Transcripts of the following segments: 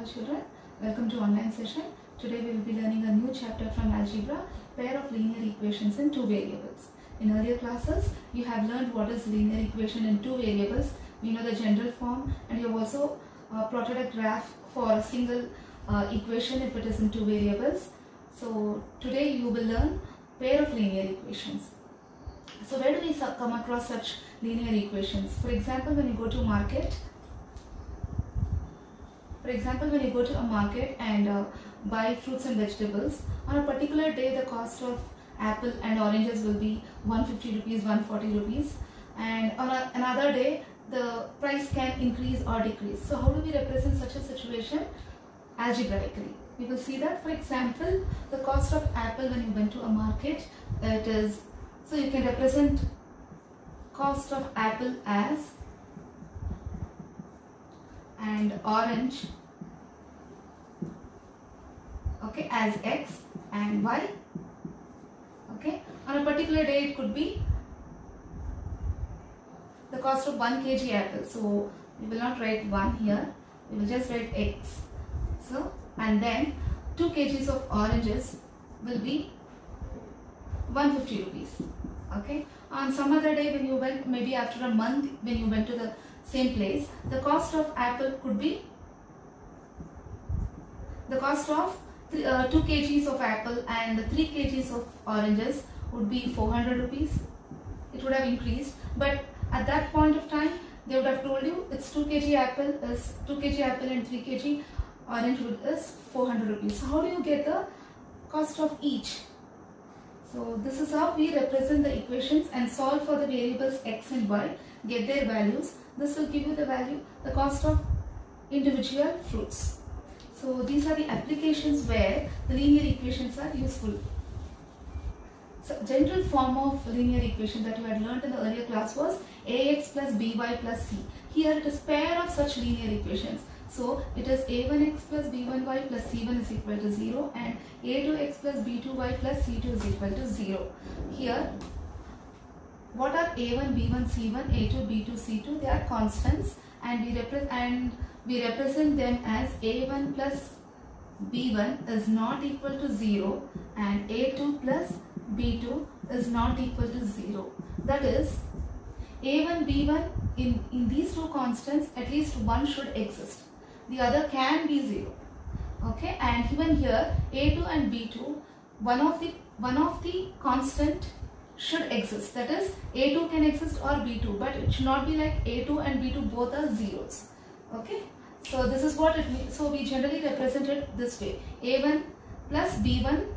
Hello children, welcome to online session. Today we will be learning a new chapter from algebra, pair of linear equations in two variables. In earlier classes, you have learned what is linear equation in two variables. We know the general form, and you have also plotted a graph for a single equation if it is in two variables. So today you will learn pair of linear equations. So where do we come across such linear equations? For example, when you go to a market and buy fruits and vegetables, on a particular day the cost of apple and oranges will be 150 rupees, 140 rupees, and on another day the price can increase or decrease. So how do we represent such a situation algebraically? We will see that, for example, the cost of apple when you went to a market, it is, so you can represent cost of apple as, and orange, okay, as x and y. Okay, on a particular day it could be the cost of 1 kg apple. So we will not write 1 here, we will just write x. So, and then 2 kgs of oranges will be 150 rupees. Okay, on some other day when you went, maybe after a month when you went to the same place, the cost of apple could be, the cost of 2 kgs of apple and 3 kgs of oranges would be 400 rupees. It would have increased, but at that point of time they would have told you it's 2 kg apple is 2 kg apple and 3 kg orange is 400 rupees. So how do you get the cost of each? So this is how we represent the equations and solve for the variables x and y, get their values. This will give you the value, the cost of individual fruits. So these are the applications where the linear equations are useful. So general form of linear equation that you had learned in the earlier class was ax plus by plus c. Here it is pair of such linear equations. So it is a1x plus b1y plus c1 is equal to 0 and a2x plus b2y plus c2 is equal to 0. Here, what are a1, b1, c1, a2, b2, c2? They are constants, and we represent them as a1 plus b1 is not equal to 0 and a2 plus b2 is not equal to 0. That is, a1, b1 in these two constants at least one should exist. The other can be 0. Okay, and even here a2 and b2, one of the constant should exist. That is, a2 can exist or b2, but it should not be like a2 and b2 both are zeros. Okay, so this is what it means. So we generally represent it this way: a1 plus b1,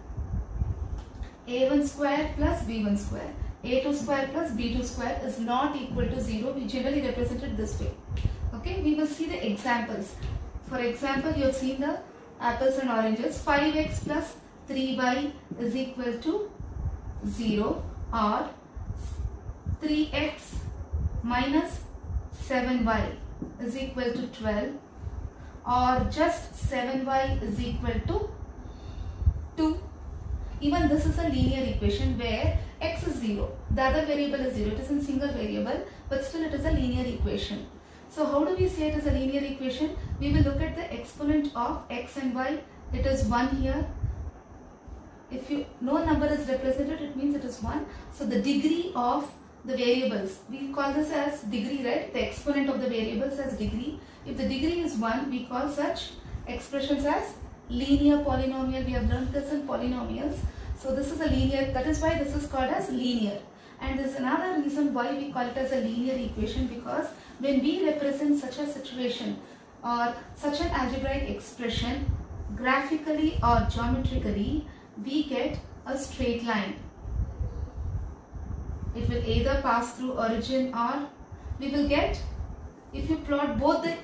a1 square plus b1 square, a2 square plus b2 square is not equal to 0. We generally represent it this way. Okay, we will see the examples. For example, you have seen the apples and oranges. 5x plus 3y is equal to 0, or 3x minus 7y is equal to 12, or just 7y is equal to 2. Even this is a linear equation where x is 0, the other variable is 0. It is in single variable, but still it is a linear equation. So how do we say it is a linear equation? We will look at the exponent of x and y. It is 1 here. If no number is represented, it means it is 1. So the degree of the variables, we call this as degree, right? The exponent of the variables as degree. If the degree is 1, we call such expressions as linear polynomial. We have learned this in polynomials. So this is a linear, that is why this is called as linear. And there is another reason why we call it as a linear equation, because when we represent such a situation or such an algebraic expression graphically or geometrically, we get a straight line. It will either pass through origin, or we will get, if you plot both the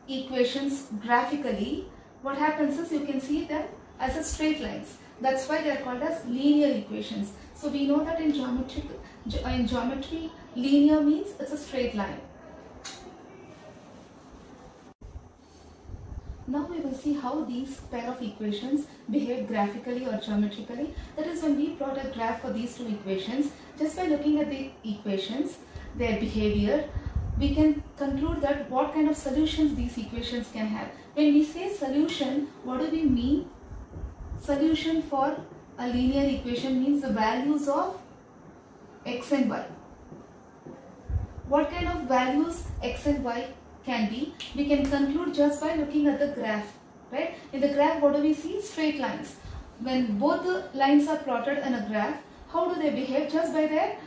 equations graphically, what happens is you can see them as a straight lines. That's why they are called as linear equations. So we know that in geometry, linear means it's a straight line. Now we will see how these pair of equations behave graphically or geometrically. That is, when we plot a graph for these two equations, just by looking at the equations, their behavior, we can conclude that what kind of solutions these equations can have. When we say solution, what do we mean? Solution for a linear equation means the values of x and y. What kind of values x and y can be? We can conclude just by looking at the graph, right? In the graph, what do we see? Straight lines. When both the lines are plotted in a graph, how do they behave? Just by their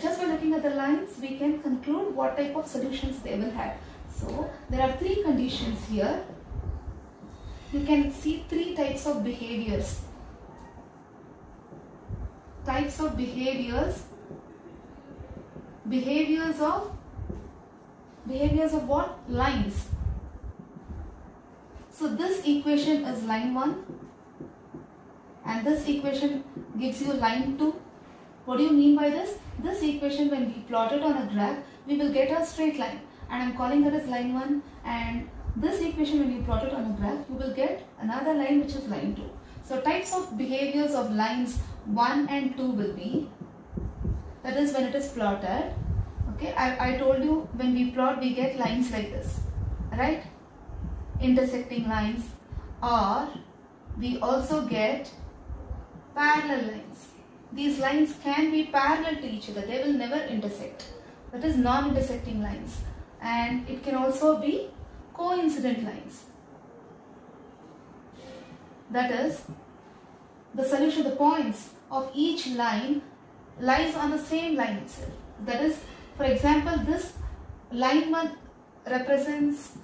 just by looking at the lines, we can conclude what type of solutions they will have. So there are three conditions here. You can see three types of behaviors. Types of behaviors. Behaviors of what? Lines. So this equation is line 1 and this equation gives you line 2. What do you mean by this? This equation, when we plot it on a graph, we will get a straight line, and I am calling that as line 1, and this equation, when you plot it on a graph, you will get another line which is line 2. So types of behaviors of lines 1 and 2 will be, that is when it is plotted. Okay, I told you when we plot we get lines like this, right? Intersecting lines, or we also get parallel lines. These lines can be parallel to each other, they will never intersect. That is non-intersecting lines. And it can also be coincident lines. That is, the solution, the points of each line lies on the same line itself. That is, for example, this line 1 represents,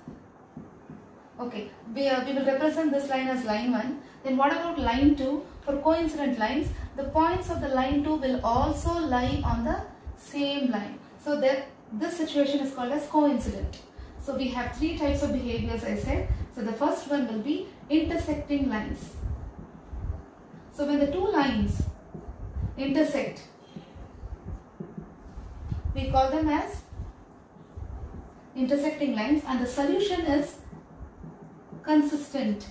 okay, we will represent this line as line 1. Then what about line 2? For coincident lines, the points of the line 2 will also lie on the same line. So that this situation is called as coincident. So we have three types of behaviors, I said. So the first one will be intersecting lines. So when the two lines intersect, we call them as intersecting lines, and the solution is consistent.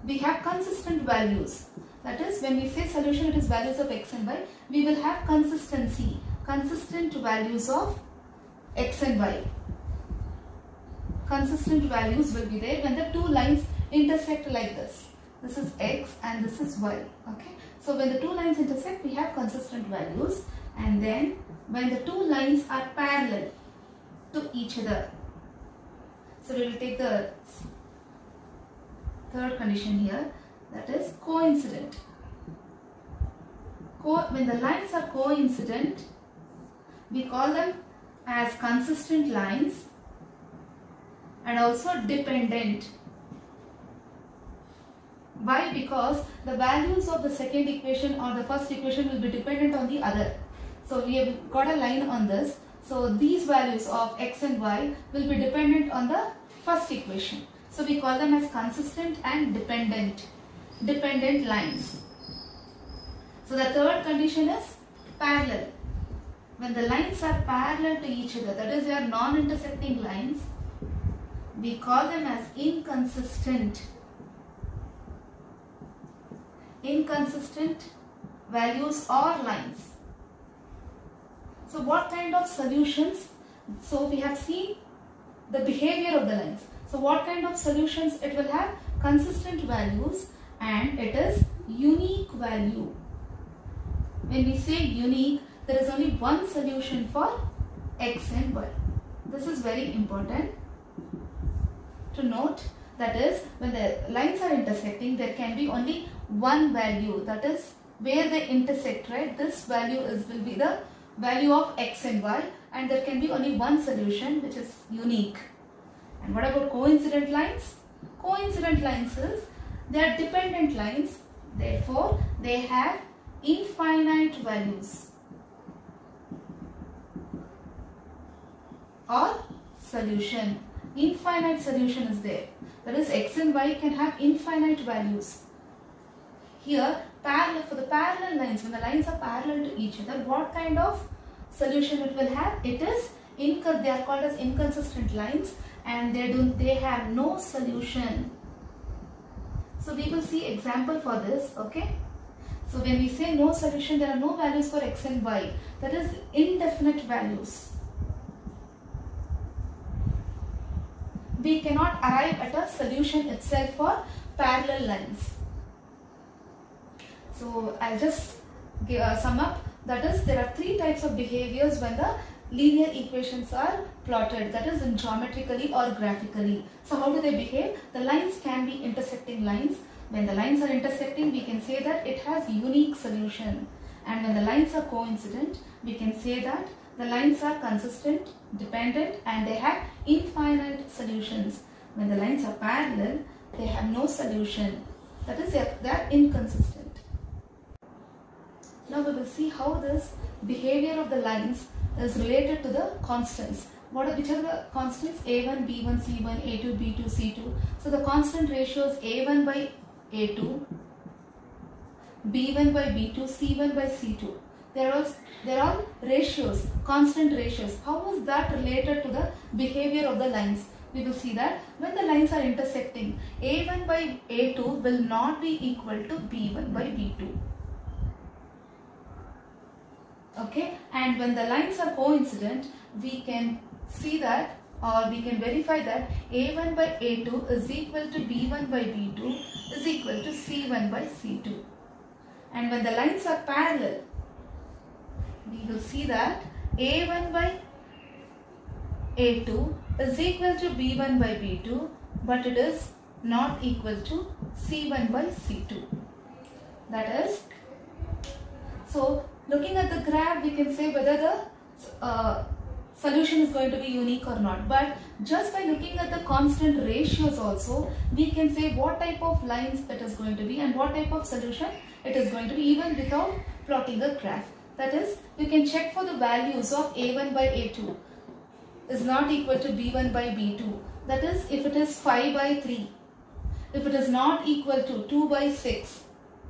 We have consistent values. That is, when we say solution, it is values of x and y. We will have consistency, consistent values of x and y. Consistent values will be there when the two lines intersect like this. This is x and this is y. Okay. So when the two lines intersect, we have consistent values, and then when the two lines are parallel to each other. So we will take the third condition here, that is coincident. When the lines are coincident, we call them as consistent lines and also dependent. Why? Because the values of the second equation or the first equation will be dependent on the other. So we have got a line on this. So these values of x and y will be dependent on the first equation. So we call them as consistent and dependent lines. So the third condition is parallel. When the lines are parallel to each other, that is, they are non-intersecting lines, we call them as inconsistent. Inconsistent values or lines. So what kind of solutions? So we have seen the behavior of the lines. So what kind of solutions it will have? Consistent values, and it is unique value. When we say unique, there is only one solution for x and y. This is very important to note. That is, when the lines are intersecting, there can be only one value. That is where they intersect, right? This value will be the value of x and y, and there can be only one solution, which is unique. And what about coincident lines? Coincident lines is, they are dependent lines, therefore they have infinite values or solution. Infinite solution is there. That is, x and y can have infinite values. Here, parallel, for the parallel lines, when the lines are parallel to each other, what kind of solution it will have? It is, they are called as inconsistent lines, and they have no solution. So we will see example for this. Okay. So when we say no solution, there are no values for x and y. That is indefinite values. we cannot arrive at a solution itself for parallel lines. So I'll just sum up. That is, there are three types of behaviors when the linear equations are plotted, that is in geometrically or graphically. So how do they behave? The lines can be intersecting lines. When the lines are intersecting, we can say that it has unique solution. And when the lines are coincident, we can say that the lines are consistent, dependent, and they have infinite solutions. When the lines are parallel, they have no solution. That is, they are inconsistent. Now we will see how this behavior of the lines is related to the constants. Which are the constants? A1, B1, C1, A2, B2, C2. So the constant ratios A1 by A2, B1 by B2, C1 by C2. They're all ratios, constant ratios. How is that related to the behavior of the lines? We will see that when the lines are intersecting, A1 by A2 will not be equal to B1 by B2. Okay, and when the lines are coincident, we can see that, or we can verify that A1 by A2 is equal to B1 by B2 is equal to C1 by C2. And when the lines are parallel, we will see that A1 by A2 is equal to B1 by B2, but it is not equal to C1 by C2. That is, so looking at the graph, we can say whether the solution is going to be unique or not. But just by looking at the constant ratios also, we can say what type of lines it is going to be and what type of solution it is going to be, even without plotting a graph. That is, you can check for the values of A1 by A2 is not equal to B1 by B2. That is, if it is 5 by 3, if it is not equal to 2 by 6,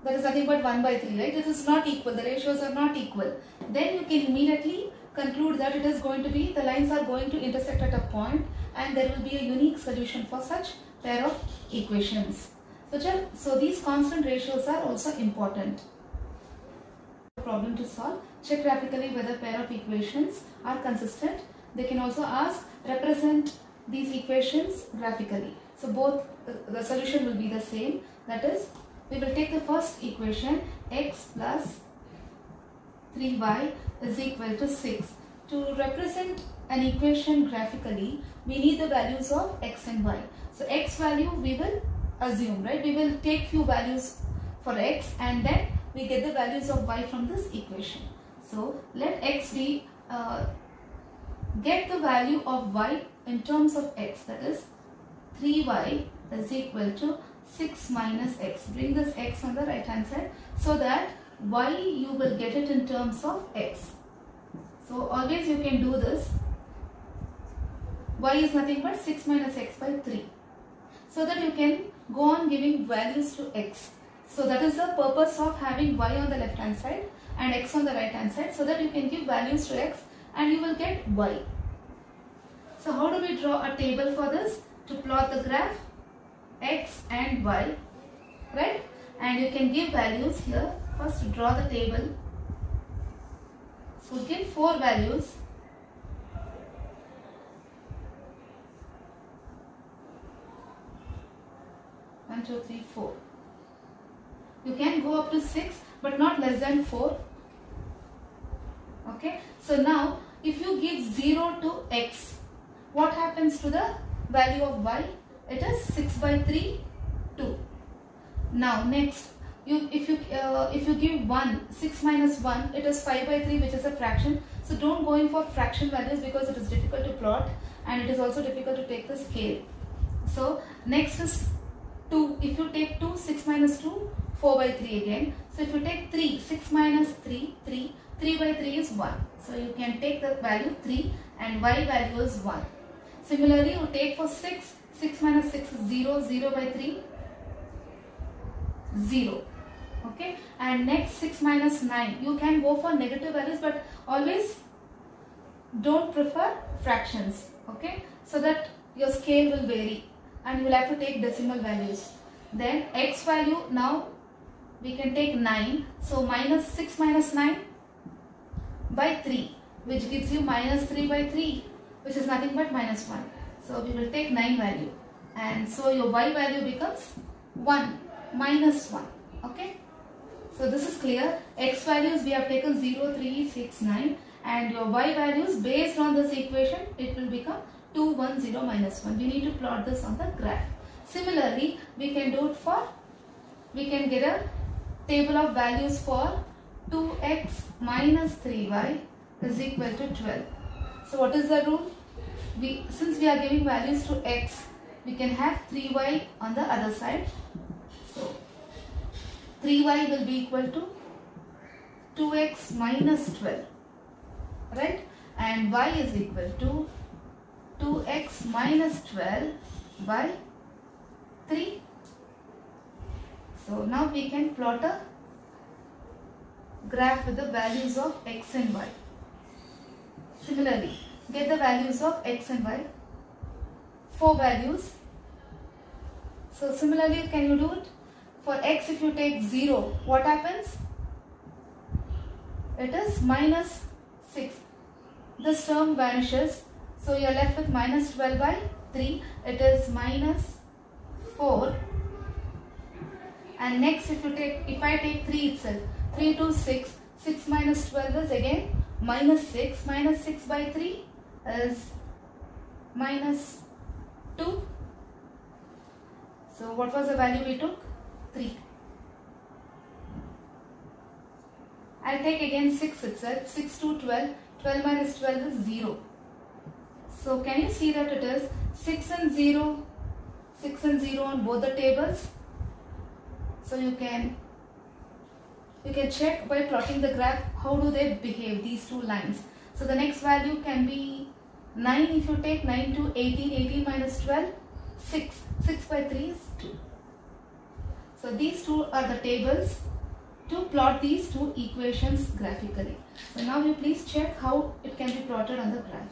that is nothing but 1 by 3, right? This is not equal, the ratios are not equal. Then you can immediately conclude that it is going to be, the lines are going to intersect at a point and there will be a unique solution for such pair of equations. So these constant ratios are also important. Problem to solve. Check graphically whether pair of equations are consistent. They can also ask, represent these equations graphically. So both the solution will be the same. That is, we will take the first equation, x plus 3y is equal to 6. To represent an equation graphically, we need the values of x and y. So x value we will assume, right? We will take few values for x and then we get the values of y from this equation. So let x be, get the value of y in terms of x, that is 3y is equal to 6 minus x. Bring this x on the right hand side so that y you will get it in terms of x. So always you can do this. Y is nothing but 6 minus x by 3. So that you can go on giving values to x. So that is the purpose of having y on the left hand side and x on the right hand side, so that you can give values to x and you will get y. So how do we draw a table for this? To plot the graph x and y, right? And you can give values here. First draw the table. So give 4 values. One, two, three, 4. You can go up to 6 but not less than 4. Okay. So now if you give 0 to x, what happens to the value of y? It is 6 by 3, 2. Now next, if you give 1, 6 minus 1, it is 5 by 3, which is a fraction. So don't go in for fraction values because it is difficult to plot and it is also difficult to take the scale. So next is 2. If you take 2, 6 minus 2, 4 by 3 again. So if you take 3, 6 minus 3, 3, 3 by 3 is 1. So you can take the value 3 and y value is 1. Similarly, you take for 6, 6 minus 6 is 0, 0 by 3, 0. Okay, and next 6 minus 9, you can go for negative values but always don't prefer fractions. Okay, so that your scale will vary and you will have to take decimal values. Then x value, now we can take 9. So minus 6 minus 9 by 3, which gives you minus 3 by 3, which is nothing but minus 1. So we will take 9 value, and so your y value becomes 1 minus 1. Okay. So this is clear. X values we have taken 0, 3, 6, 9, and your y values based on this equation it will become 2, 1, 0, minus 1. We need to plot this on the graph. Similarly, we can do it for, we can get a table of values for 2x minus 3y is equal to 12. So what is the rule? Since we are giving values to x, we can have 3y on the other side. So 3y will be equal to 2x minus 12, right? And y is equal to 2x minus 12 by 3. So now we can plot a graph with the values of x and y. Similarly, get the values of x and y. 4 values. So similarly, can you do it? For x, if you take 0, what happens? It is minus 6. This term vanishes. So you are left with minus 12 by 3. It is minus 4. And next, if I take 3 itself, 3 to 6, 6 minus 12 is again minus 6. Minus 6 by 3 is minus 2. So what was the value we took? 3. I'll take again 6 itself. 6 to 12. 12 minus 12 is 0. So can you see that it is 6 and 0, 6 and 0 on both the tables? So you can check by plotting the graph how do they behave, these two lines. So the next value can be 9. If you take 9 to 18, 18 minus 12, 6. 6 by 3 is 2. So these two are the tables to plot these two equations graphically. So now you please check how it can be plotted on the graph.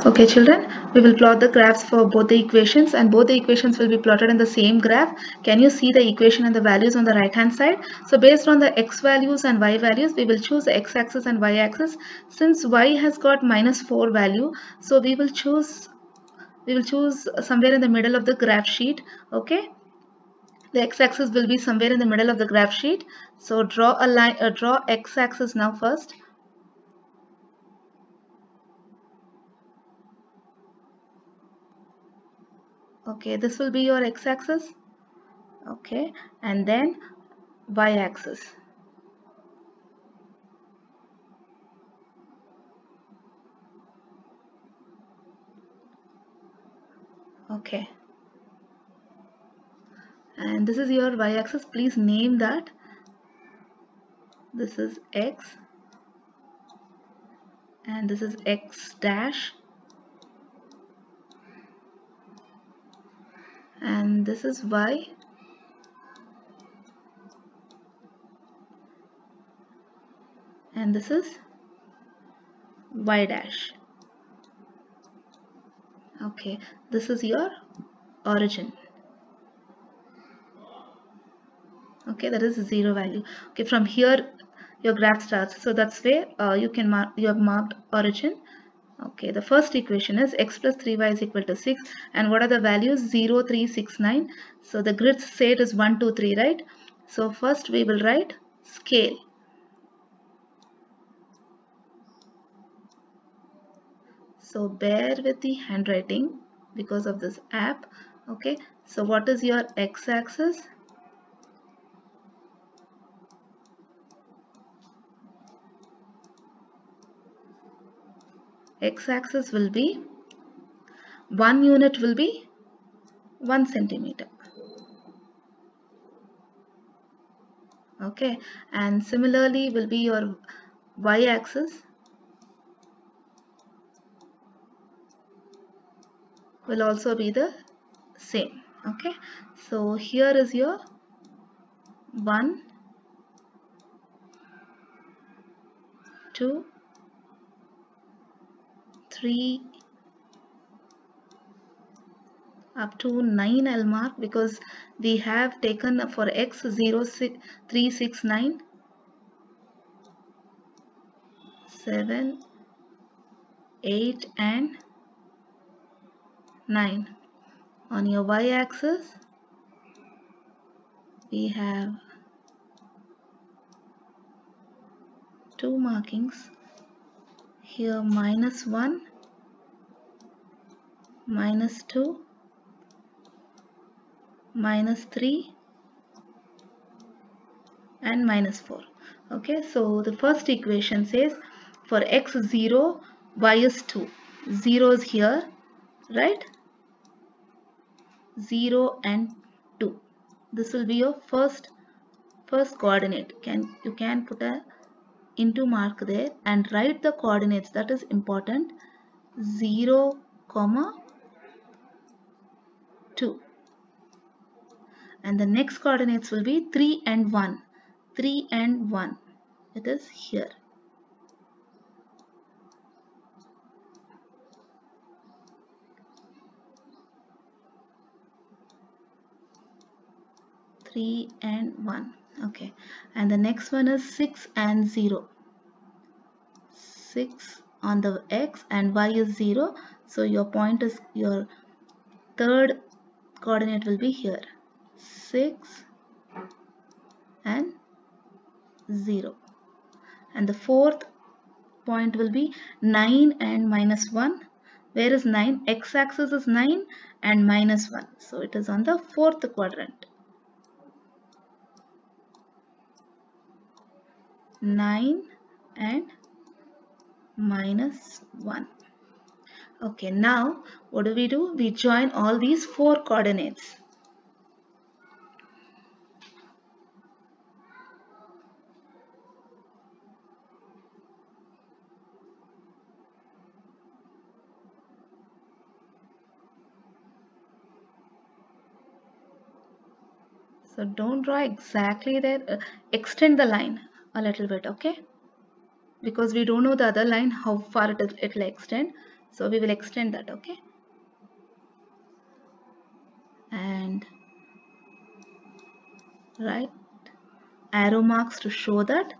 Okay children, we will plot the graphs for both the equations, and both the equations will be plotted in the same graph. Can you see the equation and the values on the right hand side? So based on the x values and y values, we will choose the x-axis and y-axis. Since y has got minus 4 value, so we will choose somewhere in the middle of the graph sheet. Okay, the x-axis will be somewhere in the middle of the graph sheet. So draw a line, draw x-axis now first. Okay, this will be your x-axis. Okay, and then y-axis. Okay, and this is your y-axis. Please name that. This is x and this is x dash, and this is y, and this is y dash. Okay, this is your origin. Okay, that is 0 value. Okay, from here your graph starts. So that's where you have marked origin. Okay, the first equation is x plus 3y is equal to 6. And what are the values? 0, 3, 6, 9. So the grids say it is 1, 2, 3, right? So first we will write scale. So bear with the handwriting because of this app. Okay, so what is your x-axis? X-axis will be 1 unit will be 1 centimeter. Okay, and similarly will be your y-axis will also be the same. Okay, so here is your 1, 2, 3 up to 9. I'll mark because we have taken for x 0, 6, 3, 6, 9, 7, 8 and 9. On your y-axis we have two markings here, -1, -2, -3 and -4. Okay, so the first equation says for x 0, y is 2. 0 is here, right? 0 and 2. This will be your first coordinate. You can put a into mark there and write the coordinates. That is important. 0, 2. And the next coordinates will be 3 and 1. 3 and 1. It is here. Three and 1. Okay, and the next one is 6 and 0. 6 on the x and y is 0, so your point is, your third coordinate will be here, 6 and 0. And the fourth point will be 9 and -1. Where is 9? X-axis is 9 and -1, so it is on the fourth quadrant. 9 and -1. Okay, now what do? We join all these four coordinates. So don't draw exactly there. Extend the line a little bit, okay? Because we don't know the other line, how far it will extend. So we will extend that, okay? And write arrow marks to show that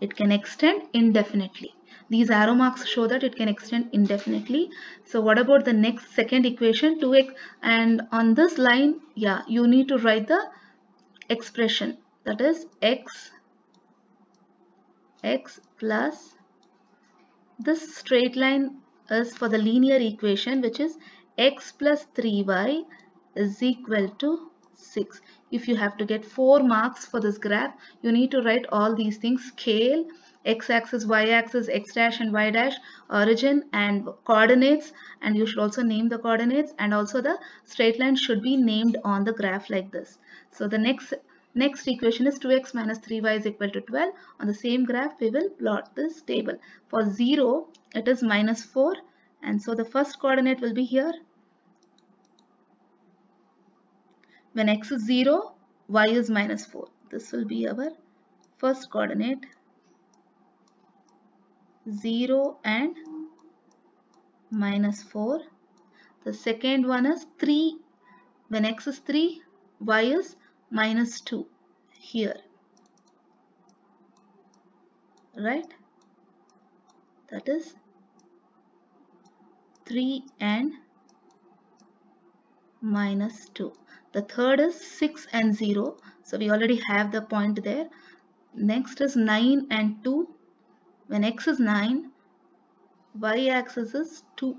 it can extend indefinitely. These arrow marks show that it can extend indefinitely. So what about the next second equation, 2x? And on this line, yeah, you need to write the expression, that is x plus, this straight line is for the linear equation, which is x plus 3y is equal to 6. If you have to get 4 marks for this graph, you need to write all these things: scale, x-axis, y-axis, x dash and y dash, origin and coordinates, and you should also name the coordinates, and also the straight line should be named on the graph like this. So the next equation is 2x minus 3y is equal to 12. On the same graph we will plot this table. For 0 it is -4, and so the first coordinate will be here. When x is 0, y is -4. This will be our first coordinate, 0 and -4. The second one is 3. When x is 3, y is -2 here, right? That is 3 and -2. The third is 6 and 0. So we already have the point there. Next is 9 and 2. When x is 9, y-axis is 2.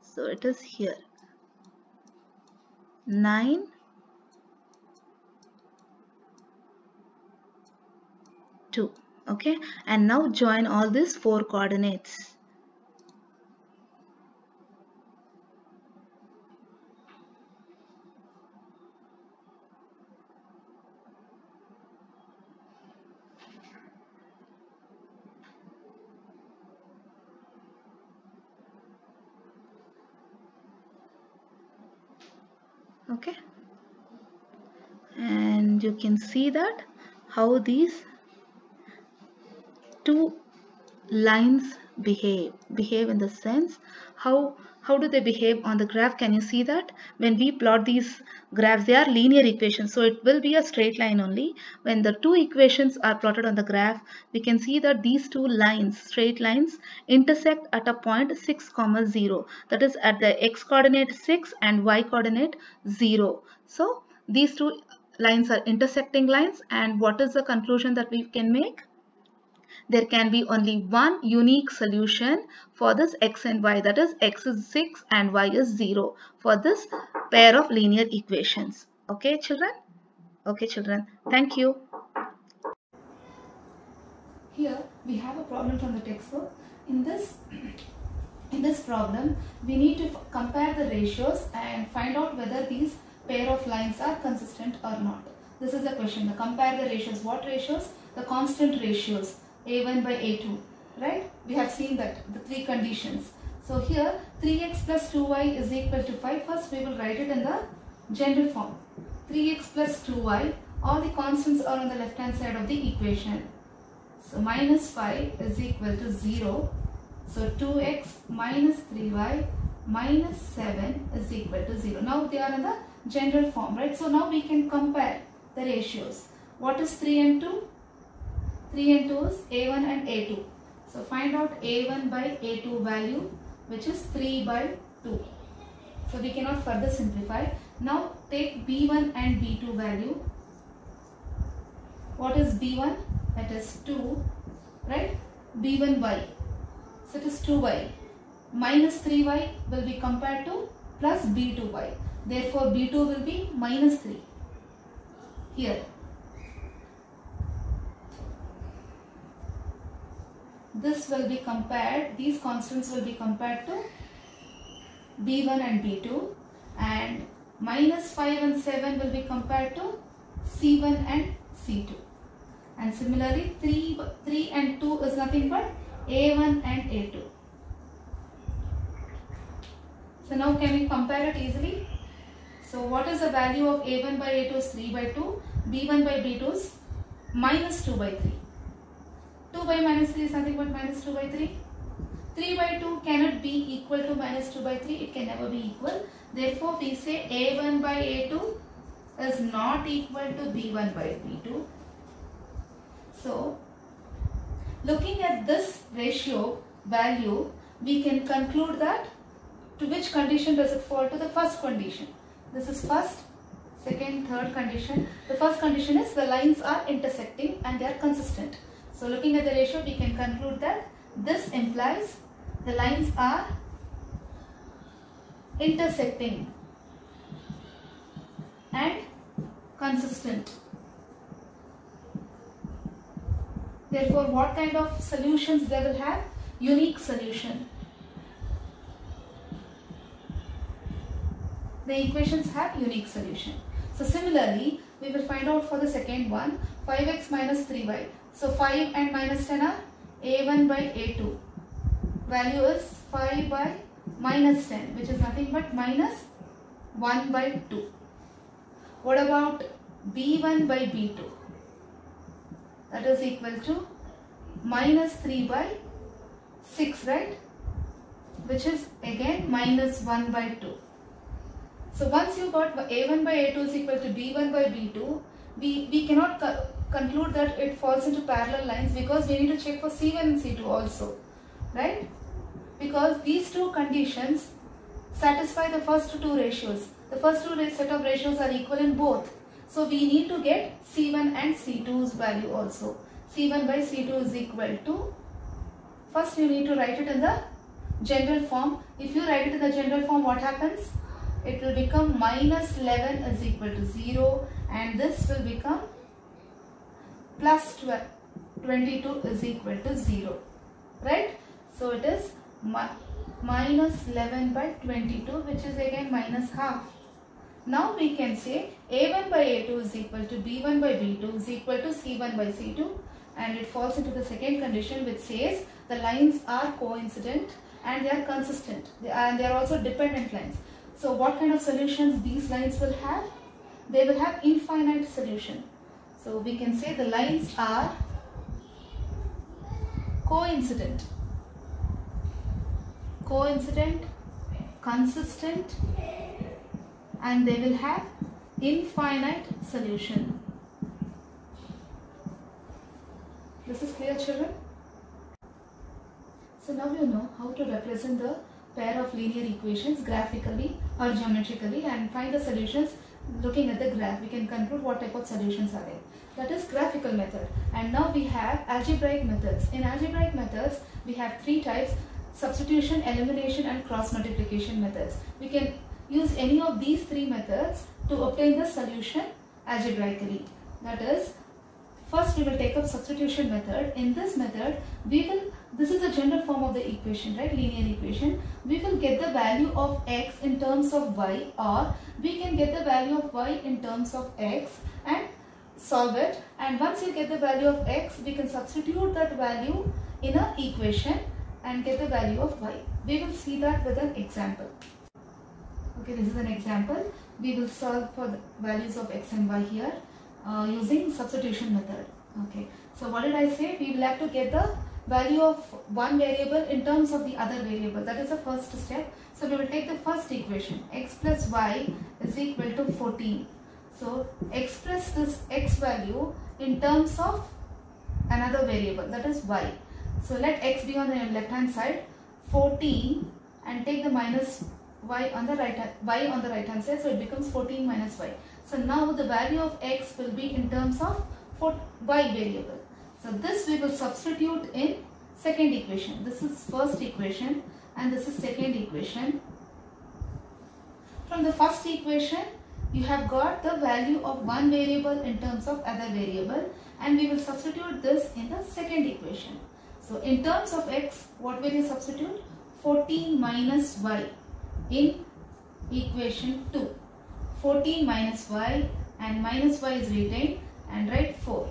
So it is here. 9, 2. Okay. And now join all these four coordinates. Okay, and you can see that how these two lines behave in the sense how do they behave on the graph? Can you see that when we plot these graphs, they are linear equations, so it will be a straight line only. When the two equations are plotted on the graph, we can see that these two lines, straight lines, intersect at a point 6, 0, that is at the x coordinate 6 and y coordinate 0. So these two lines are intersecting lines, and what is the conclusion that we can make? There can be only one unique solution for this x and y, that is x is 6 and y is 0 for this pair of linear equations. Okay children? Okay children, thank you. Here we have a problem from the textbook. In this problem, we need to compare the ratios and find out whether these pair of lines are consistent or not. This is the question. The compare the ratios. What ratios? The constant ratios, a1 by a2, right? We have seen that, the three conditions. So here 3x plus 2y is equal to 5. First we will write it in the general form. 3x plus 2y, all the constants are on the left hand side of the equation. So minus 5 is equal to 0. So 2x minus 3y minus 7 is equal to 0. Now they are in the general form, right? So now we can compare the ratios. What is 3 and 2? 3 and 2 is a1 and a2. So find out a1 by a2 value, which is 3 by 2. So we cannot further simplify. Now take b1 and b2 value. What is b1? That is 2, right? b1y. So it is 2y. Minus 3y will be compared to plus b2y. Therefore b2 will be minus 3. Here. This will be compared, these constants will be compared to b1 and b2, and minus 5 and 7 will be compared to c1 and c2. And similarly 3 and 2 is nothing but a1 and a2. So now can we compare it easily? So what is the value of a1 by a2 is 3 by 2, b1 by b2 is minus 2 by 3. 2 by minus 3 is nothing but minus 2 by 3. 3 by 2 cannot be equal to minus 2 by 3. It can never be equal. Therefore, we say a1 by a2 is not equal to b1 by b2. So, looking at this ratio value, we can conclude that to which condition does it fall? To the first condition. This is first, second, third condition. The first condition is the lines are intersecting and they are consistent. So looking at the ratio, we can conclude that this implies the lines are intersecting and consistent. Therefore, what kind of solutions they will have? Unique solution. The equations have unique solution. So similarly, we will find out for the second one, 5x minus 3y. So 5 and minus 10 are a1 by a2. Value is 5 by minus 10, which is nothing but minus 1 by 2. What about b1 by b2? That is equal to minus 3 by 6, right? Which is again minus 1 by 2. So once you got a1 by a2 is equal to b1 by b2, we cannot conclude that it falls into parallel lines, because we need to check for c1 and c2 also, right? Because these two conditions satisfy the first two ratios. The first two set of ratios are equal in both. So we need to get c1 and c2's value also. c1 by c2 is equal to, first you need to write it in the general form. If you write it in the general form, what happens? It will become minus 11 is equal to 0, and this will become plus 22 is equal to 0, right? So it is minus 11 by 22, which is again minus half. Now we can say a1 by a2 is equal to b1 by b2 is equal to c1 by c2, and it falls into the second condition, which says the lines are coincident and they are consistent, and they are also dependent lines. So what kind of solutions these lines will have? They will have infinite solution. So we can say the lines are coincident. coincident, consistent, and they will have infinite solution. This is clear, children? So now you know how to represent the pair of linear equations graphically or geometrically and find the solutions looking at the graph. We can conclude what type of solutions are there. That is graphical method. And now we have algebraic methods. In algebraic methods, we have three types: substitution, elimination, and cross multiplication methods. We can use any of these three methods to obtain the solution algebraically. That is, first we will take up substitution method. In this method, this is the general form of the equation, right? Linear equation. We will get the value of x in terms of y, or we can get the value of y in terms of x and solve it. And once you get the value of x, we can substitute that value in an equation and get the value of y. We will see that with an example. Okay, this is an example. We will solve for the values of x and y here using substitution method. Okay, so what did I say? We will have to get the value of one variable in terms of the other variable. That is the first step. So we will take the first equation, x plus y is equal to 14. So express this x value in terms of another variable, that is y. So let x be on the left hand side, 14, and take the minus y on the right hand side, so it becomes 14 minus y. So now the value of x will be in terms of y variable. So this we will substitute in second equation. This is first equation and this is second equation. From the first equation, you have got the value of one variable in terms of other variable, and we will substitute this in the second equation. So in terms of x, what will you substitute? 14 minus y in equation 2. 14 minus y, and minus y is retained, and write 4.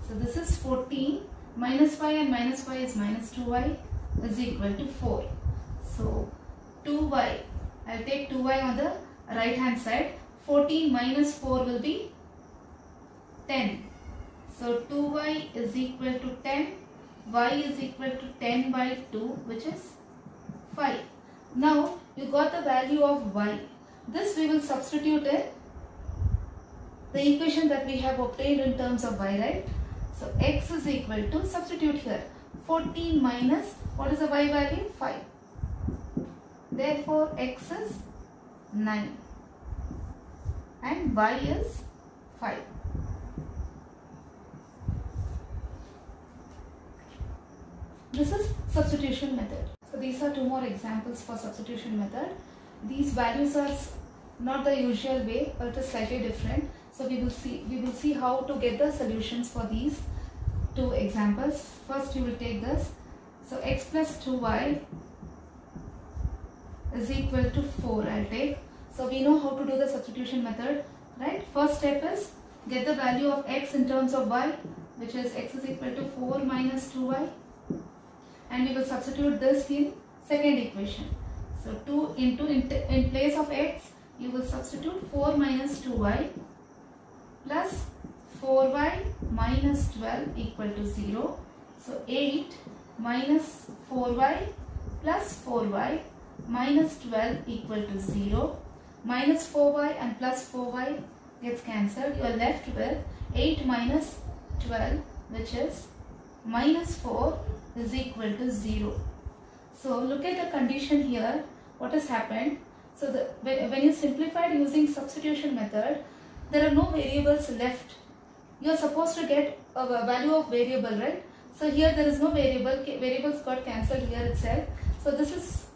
So this is 14 minus y, and minus y is minus 2y is equal to 4. So 2y, I will take 2y on the right hand side. 14 minus 4 will be 10. So 2y is equal to 10. Y is equal to 10 by 2, which is 5. Now you got the value of y. This we will substitute in the equation that we have obtained in terms of y, right? So x is equal to, substitute here, 14 minus, what is the y value? 5. Therefore x is 9 and y is 5. This is substitution method. So these are two more examples for substitution method. These values are not the usual way, but it is slightly different. So we will see how to get the solutions for these two examples. First you will take this. So x plus 2y is equal to 4. I'll take. So we know how to do the substitution method, right? First step is get the value of x in terms of y, which is x is equal to 4 minus 2y, and we will substitute this in second equation. So 2 into, in place of x, you will substitute 4 minus 2y plus 4y minus 12 equal to 0. So 8 minus 4y plus 4y minus 12 equal to 0. Minus 4y and plus 4y gets cancelled. You are left with 8 minus 12, which is minus 4 is equal to 0. So look at the condition here. What has happened? So when you simplified using substitution method, there are no variables left. You are supposed to get a value of variable, right? So here there is no variable. Variables got cancelled here itself. So this is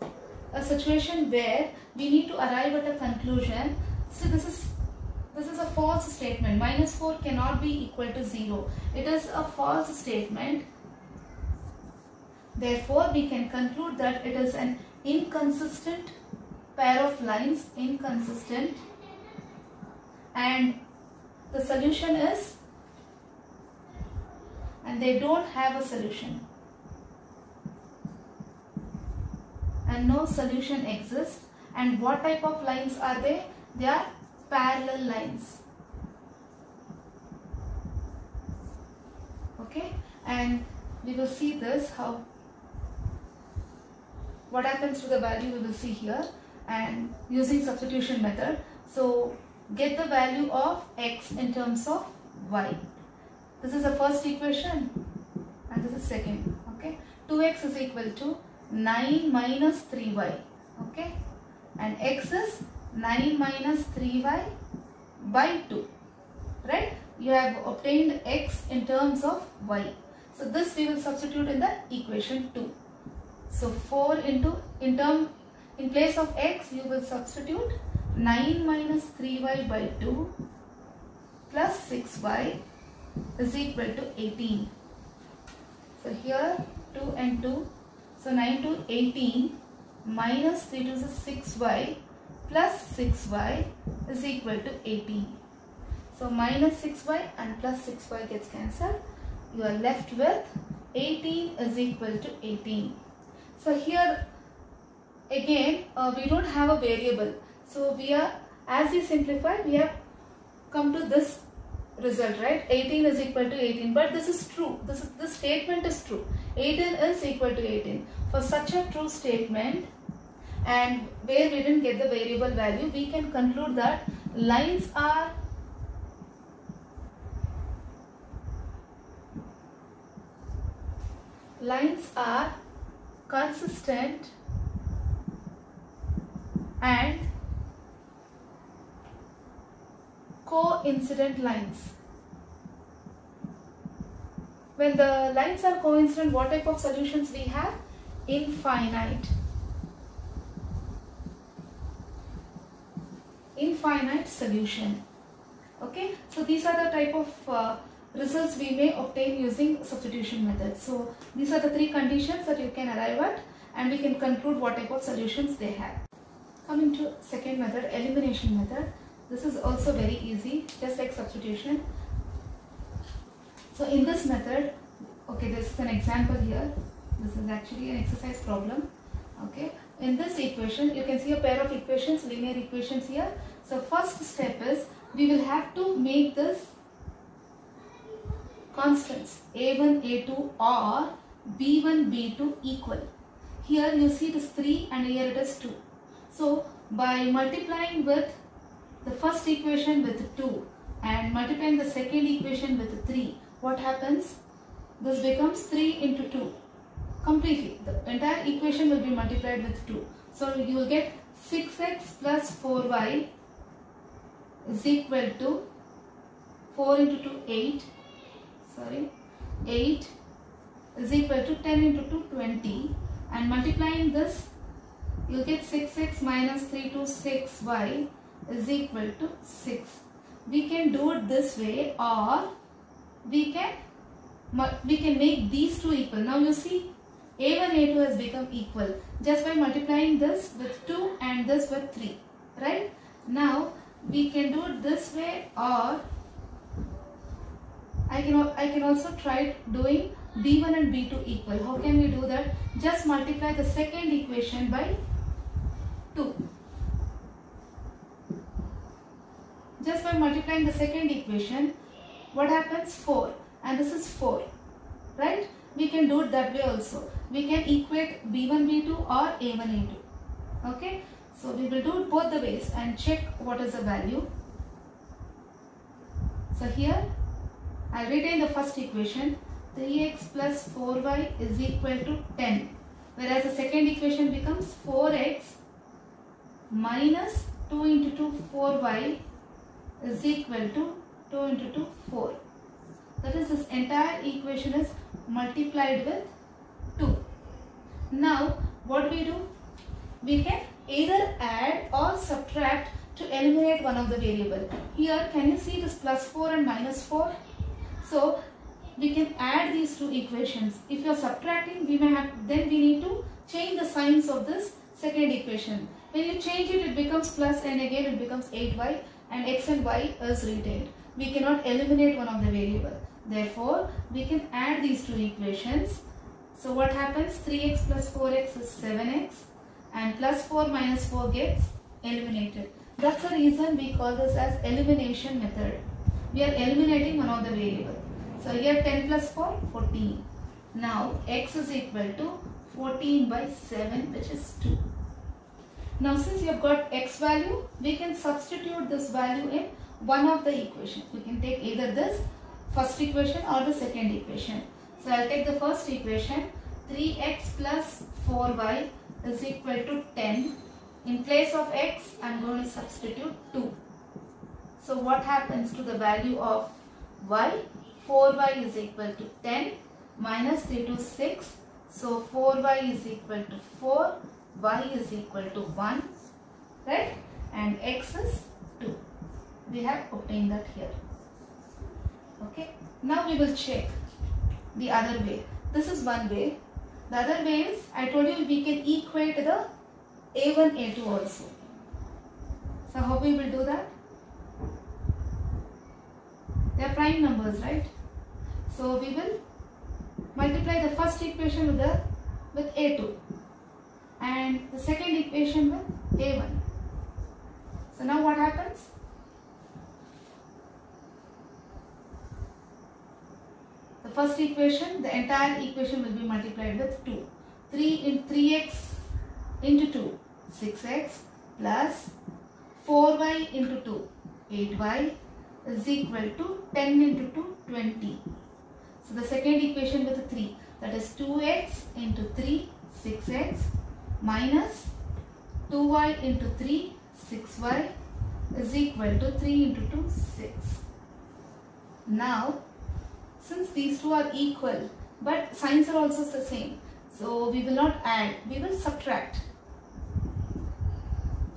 a situation where we need to arrive at a conclusion. So this is a false statement. Minus 4 cannot be equal to 0. It is a false statement. Therefore, we can conclude that it is an inconsistent pair of lines, inconsistent, and the solution is, and they don't have a solution, and no solution exists. And what type of lines are they? They are parallel lines. Okay, and we will see this how what happens to the value we will see here, and using substitution method. So get the value of x in terms of y. This is the first equation and this is second. Okay, 2x is equal to 9 minus 3y. Okay, and x is 9 minus 3y by 2. Right, you have obtained x in terms of y. So this we will substitute in the equation 2. So 4 into, in place of x you will substitute 9 minus 3y by 2 plus 6y is equal to 18. So here 2 and 2. So 9 to 18 minus 3 to is 6y plus 6y is equal to 18. So minus 6y and plus 6y gets cancelled. You are left with 18 is equal to 18. So here again we don't have a variable. So we are, as we simplify, we have come to this result, right? 18 is equal to 18. But this is true. This statement is true. 18 is equal to 18. For such a true statement, and where we didn't get the variable value, we can conclude that lines are consistent and coincident lines. When the lines are coincident, what type of solutions we have? Infinite solution. Okay, so these are the type of results we may obtain using substitution method. So these are the three conditions that you can arrive at, and we can conclude what type of solutions they have. Coming to second method, elimination method. This is also very easy, just like substitution. So in this method, okay, this is an example here. This is actually an exercise problem. Okay, in this equation, you can see a pair of equations, linear equations here. So first step is, we will have to make this constants a1, a2 or b1, b2 equal. Here you see it is 3 and here it is 2. So by multiplying with the first equation with 2 and multiplying the second equation with 3, what happens? This becomes 3 into 2 completely. The entire equation will be multiplied with 2. So you will get 6x plus 4y is equal to 4 into 2, 8. 8 is equal to 10 into 2, 20, and multiplying this you will get 6x minus 3 to 6y is equal to 6. We can do it this way, or we can make these two equal. Now you see a1, a2 has become equal just by multiplying this with 2 and this with 3, right? Now we can do it this way, or I can also try doing b1 and b2 equal. How can we do that? Just multiply the second equation by 2. Just by multiplying the second equation, what happens? 4, and this is 4, right? We can do it that way also. We can equate b1, b2 or a1, a2. Okay, so we will do it both the ways and check what is the value. So here I retain the first equation, 3x plus 4y is equal to 10, whereas the second equation becomes 4x minus 2 into 2, 4y is equal to 2 into 2, 4. That is, this entire equation is multiplied with 2. Now what we do? We can either add or subtract to eliminate one of the variable. Here can you see this plus 4 and minus 4? So we can add these two equations. If you are subtracting, we need to change the signs of this second equation. When you change it, it becomes plus, and again it becomes 8y, and x and y is retained. We cannot eliminate one of the variable. Therefore, we can add these two equations. So what happens? 3x plus 4x is 7x, and plus 4 minus 4 gets eliminated. That's the reason we call this as elimination method. We are eliminating one of the variable. So here 10 plus 4, 14. Now x is equal to 14 by 7, which is 2. Now since you have got x value, we can substitute this value in one of the equations. We can take either this first equation or the second equation. So I'll take the first equation. 3x plus 4y is equal to 10. In place of x, I'm going to substitute 2. So what happens to the value of y? 4y is equal to 10 minus 3 to 6. So 4y is equal to 4, y is equal to 1, right? And x is 2. We have obtained that here. Okay. Now we will check the other way. This is one way. The other way is, I told you we can equate the a1, a2 also. So how we will do that? They are prime numbers, right? So we will multiply the first equation with a2 and the second equation with a1. So now what happens? The first equation, the entire equation will be multiplied with 2. 3x into 2, 6x plus 4y into 2, 8y is equal to 10 into 2, 20. So the second equation with 3, that is 2x into 3, 6x minus 2y into 3, 6y is equal to 3 into 2, 6. Now, since these two are equal, but signs are also the same, so we will not add, we will subtract.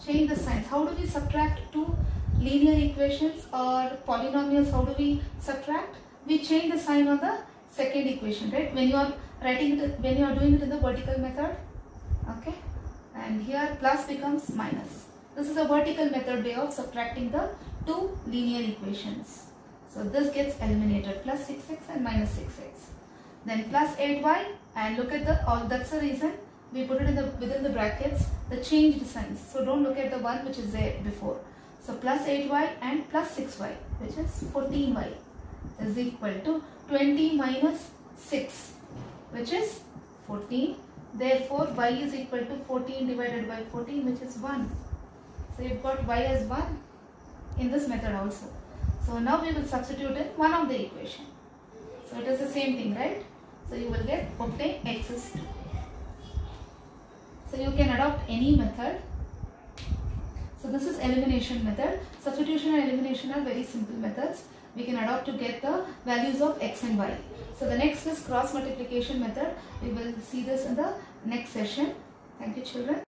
Change the signs. How do we subtract two linear equations or polynomials? How do we subtract? We change the sign on the second equation, right? When you are writing it, when you are doing it in the vertical method, okay? And here plus becomes minus. This is a vertical method way of subtracting the two linear equations. So this gets eliminated, plus 6x and minus 6x. Then plus 8y, and look at that's the reason we put it in within the brackets, the changed signs. So don't look at the one which is there before. So plus 8y and plus 6y, which is 14y, is equal to 20 minus 6, which is 14. Therefore y is equal to 14 divided by 14, which is 1. So you've got y as 1 in this method also. So now we will substitute in one of the equation. So it is the same thing, right? So you will obtain x is 2. So you can adopt any method. So this is elimination method. Substitution and elimination are very simple methods we can adopt to get the values of x and y. So the next is cross multiplication method. We will see this in the next session. Thank you, children.